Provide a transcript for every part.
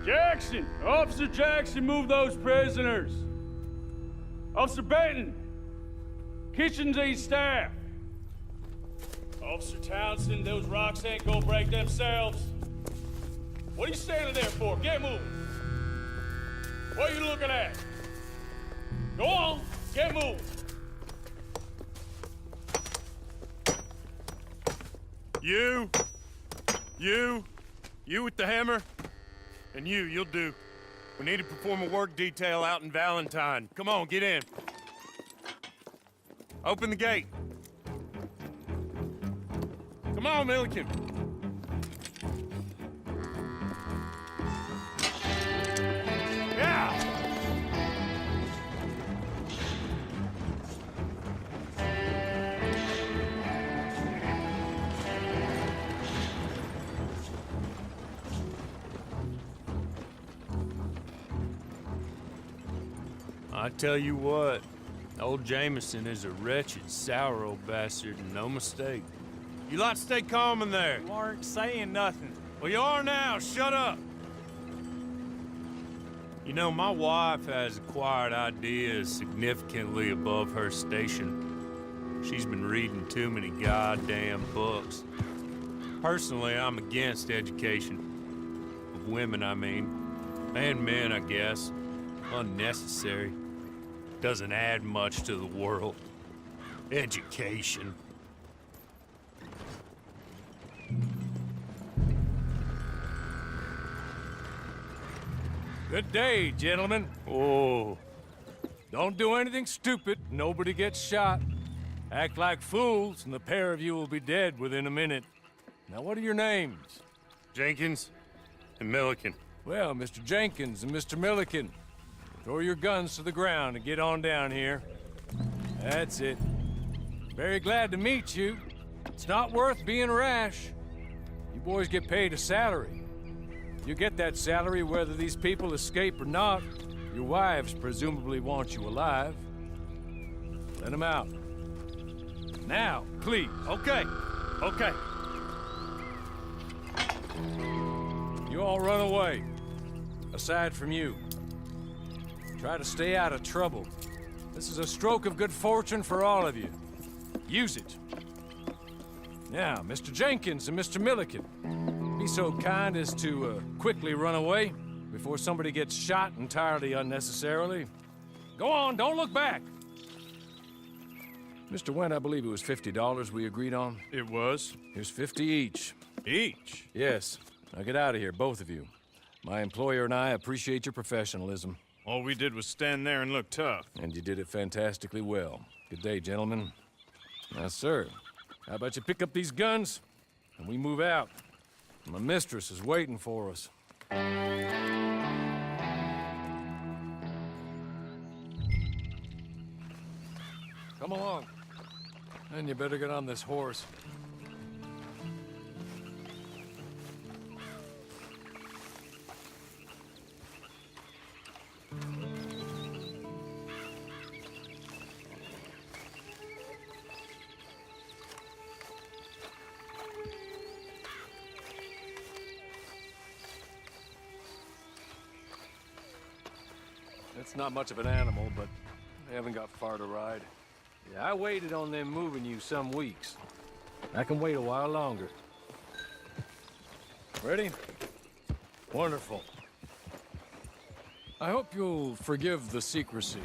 Jackson! Officer Jackson, move those prisoners! Officer Benton! Kitchens and staff! Officer Townsend, those rocks ain't gonna break themselves. What are you standing there for? Get moving! What are you looking at? Go on, get moving! You with the hammer? And you'll do. We need to perform a work detail out in Valentine. Come on, get in. Open the gate. Come on, Milliken. Yeah! I tell you what, old Jameson is a wretched, sour old bastard, and no mistake. You lot stay calm in there. You aren't saying nothing. Well, you are now. Shut up. You know, my wife has acquired ideas significantly above her station. She's been reading too many goddamn books. Personally, I'm against education. Of women, I mean. And men, I guess. Unnecessary. Doesn't add much to the world. Education. Good day, gentlemen. Oh. Don't do anything stupid. Nobody gets shot. Act like fools, and the pair of you will be dead within a minute. Now, what are your names? Jenkins and Milliken. Well, Mr. Jenkins and Mr. Milliken, throw your guns to the ground and get on down here. That's it. Very glad to meet you. It's not worth being rash. You boys get paid a salary. You get that salary whether these people escape or not. Your wives presumably want you alive. Let them out. Now, please. Okay. You all run away. Aside from you. Try to stay out of trouble. This is a stroke of good fortune for all of you. Use it. Now, Mr. Jenkins and Mr. Milliken, be so kind as to quickly run away before somebody gets shot entirely unnecessarily. Go on, don't look back. Mr. Wendt, I believe it was $50 we agreed on. It was. Here's 50 each. Each? Yes. Now get out of here, both of you. My employer and I appreciate your professionalism. All we did was stand there and look tough. And you did it fantastically well. Good day, gentlemen. Now, sir, how about you pick up these guns and we move out? My mistress is waiting for us. Come along. And you better get on this horse. It's not much of an animal, but they haven't got far to ride. Yeah, I waited on them moving you some weeks. I can wait a while longer. Ready? Wonderful. I hope you'll forgive the secrecy.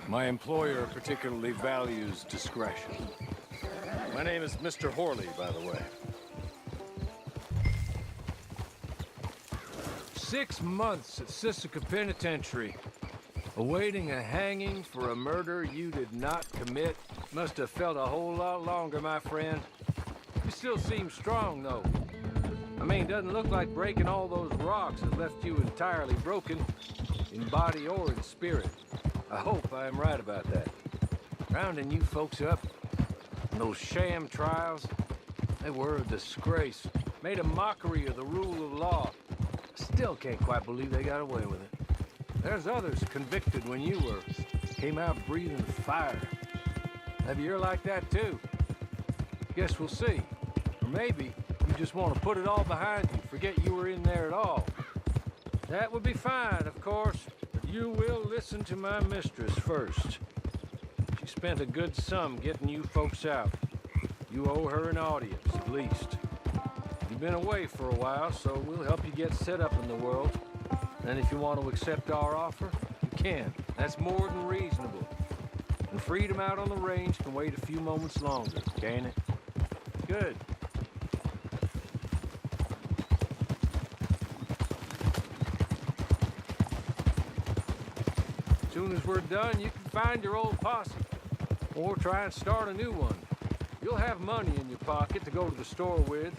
My employer particularly values discretion. My name is Mr. Horley, by the way. 6 months at Sisika Penitentiary. Awaiting a hanging for a murder you did not commit. Must have felt a whole lot longer, my friend. You still seem strong, though. I mean, doesn't look like breaking all those rocks has left you entirely broken, in body or in spirit. I hope I am right about that. Rounding you folks up, and those sham trials, they were a disgrace. Made a mockery of the rule of law. Still can't quite believe they got away with it. There's others convicted when you were. Came out breathing fire. Maybe you're like that too. Guess we'll see. Or maybe you just want to put it all behind you, forget you were in there at all. That would be fine, of course, but you will listen to my mistress first. She spent a good sum getting you folks out. You owe her an audience, at least. You've been away for a while, so we'll help you get set up in the world. And if you want to accept our offer, you can. That's more than reasonable. And freedom out on the range can wait a few moments longer, can't it? Good. As soon as we're done, you can find your old posse. Or try and start a new one. You'll have money in your pocket to go to the store with,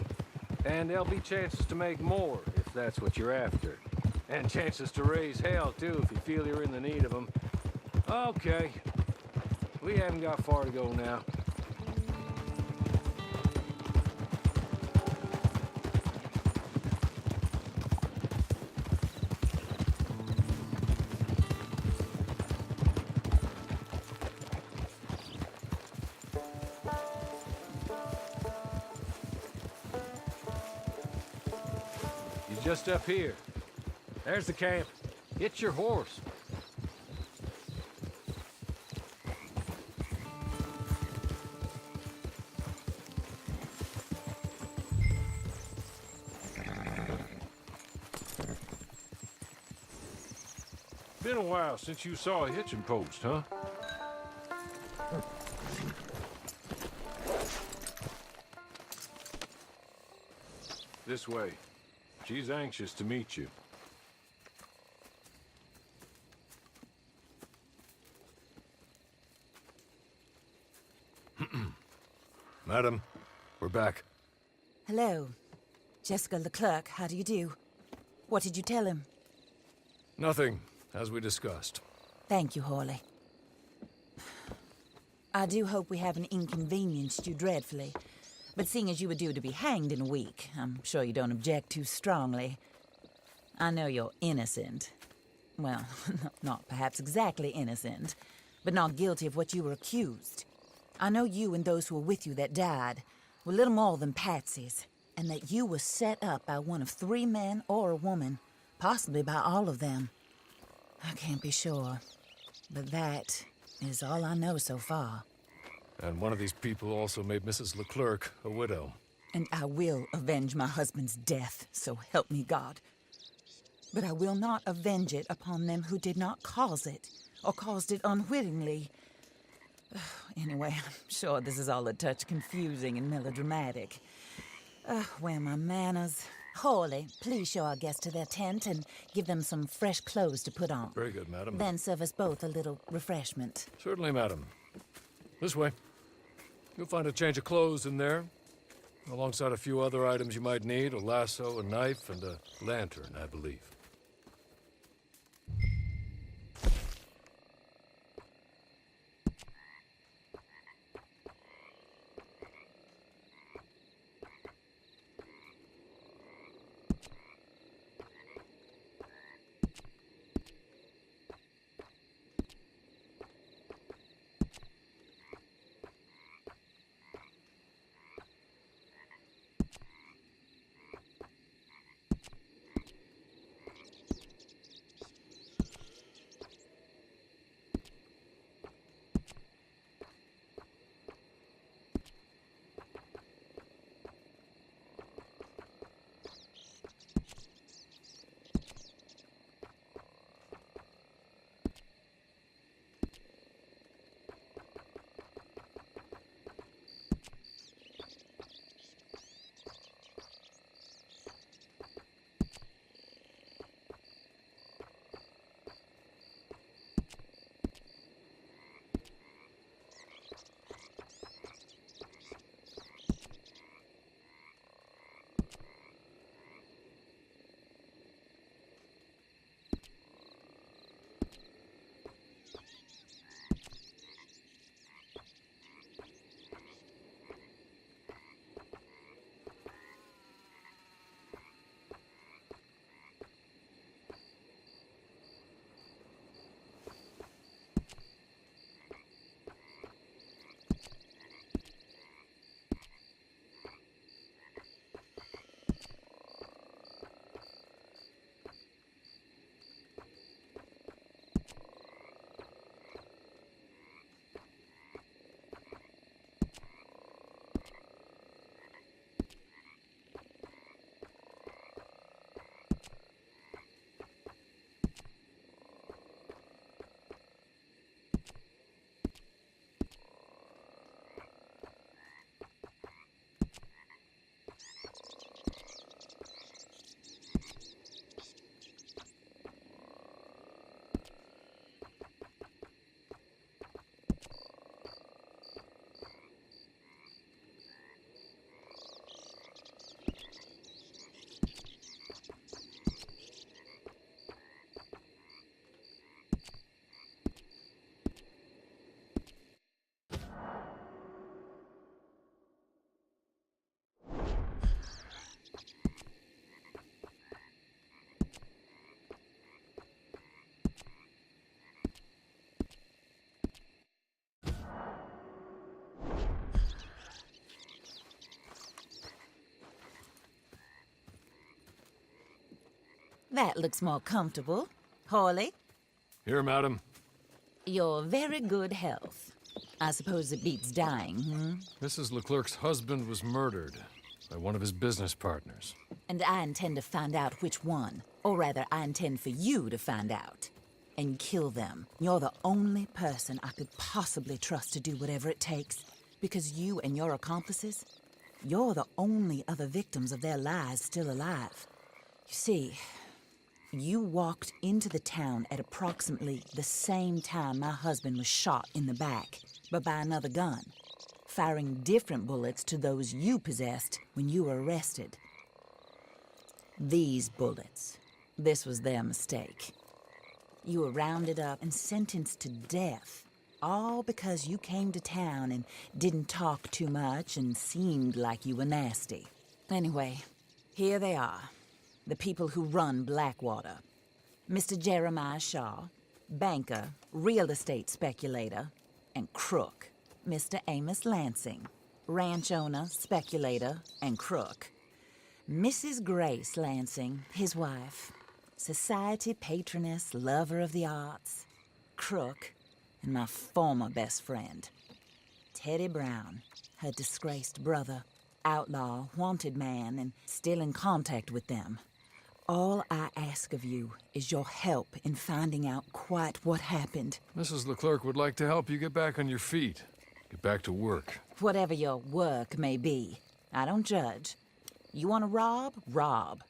and there'll be chances to make more, if that's what you're after. And chances to raise hell, too, if you feel you're in the need of them. Okay. We haven't got far to go now. He's just up here. There's the camp. Get your horse. Been a while since you saw a hitching post, huh? This way. She's anxious to meet you. Madam, we're back. Hello. Jessica Leclerc, how do you do? What did you tell him? Nothing, as we discussed. Thank you, Hawley. I do hope we haven't inconvenienced you dreadfully. But seeing as you were due to be hanged in a week, I'm sure you don't object too strongly. I know you're innocent. Well, not perhaps exactly innocent, but not guilty of what you were accused. I know you and those who were with you that died were little more than patsies, and that you were set up by one of 3 men or a woman, possibly by all of them. I can't be sure, but that is all I know so far. And one of these people also made Mrs. Leclerc a widow. And I will avenge my husband's death, so help me God. But I will not avenge it upon them who did not cause it, or caused it unwittingly. Anyway, I'm sure this is all a touch confusing and melodramatic. Where are my manners? Hawley, please show our guests to their tent and give them some fresh clothes to put on. Very good, madam. Then serve us both a little refreshment. Certainly, madam. This way. You'll find a change of clothes in there, alongside a few other items you might need, a lasso, a knife, and a lantern, I believe. that looks more comfortable. Hawley, Here, madam. your very good health. I suppose it beats dying, hmm? Mrs. Leclerc's husband was murdered by one of his business partners. And I intend to find out which one. Or rather, I intend for you to find out. And kill them. You're the only person I could possibly trust to do whatever it takes. Because you and your accomplices, you're the only other victims of their lies still alive. You see, you walked into the town at approximately the same time my husband was shot in the back, but by another gun, firing different bullets to those you possessed when you were arrested. These bullets, this was their mistake. You were rounded up and sentenced to death, all because you came to town and didn't talk too much and seemed like you were nasty. Anyway, here they are, the people who run Blackwater. Mr. Jeremiah Shaw, banker, real estate speculator, and crook. Mr. Amos Lansing, ranch owner, speculator, and crook. Mrs. Grace Lansing, his wife, society patroness, lover of the arts, crook, and my former best friend. Teddy Brown, her disgraced brother, outlaw, wanted man, and still in contact with them. All I ask of you is your help in finding out quite what happened. Mrs. Leclerc would like to help you get back on your feet. Get back to work. Whatever your work may be, I don't judge. You want to rob? Rob.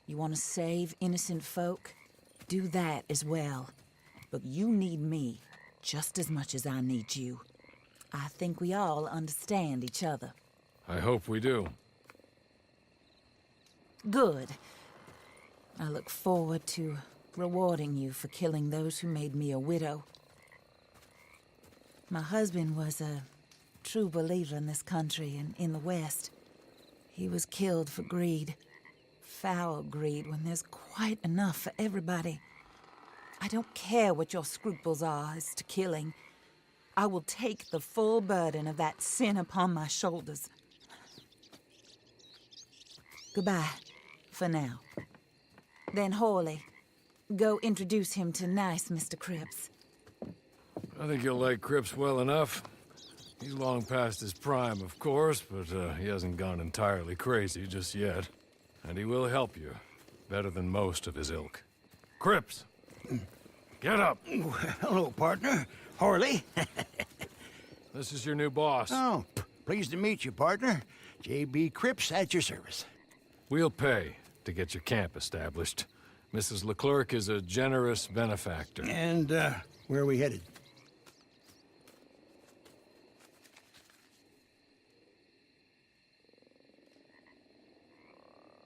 You want to save innocent folk? Do that as well. But you need me just as much as I need you. I think we all understand each other. I hope we do. Good. I look forward to rewarding you for killing those who made me a widow. My husband was a true believer in this country and in the West. He was killed for greed. Foul greed when there's quite enough for everybody. I don't care what your scruples are as to killing. I will take the full burden of that sin upon my shoulders. Goodbye, for now. Then Hawley, go introduce him to nice Mr. Cripps. I think you'll like Cripps well enough. He's long past his prime, of course, but he hasn't gone entirely crazy just yet. And he will help you, better than most of his ilk. Cripps! Get up! Hello, partner. Harley. This is your new boss. Oh, pleased to meet you, partner. J.B. Cripps at your service. We'll pay to get your camp established. Mrs. Leclerc is a generous benefactor. And, where are we headed?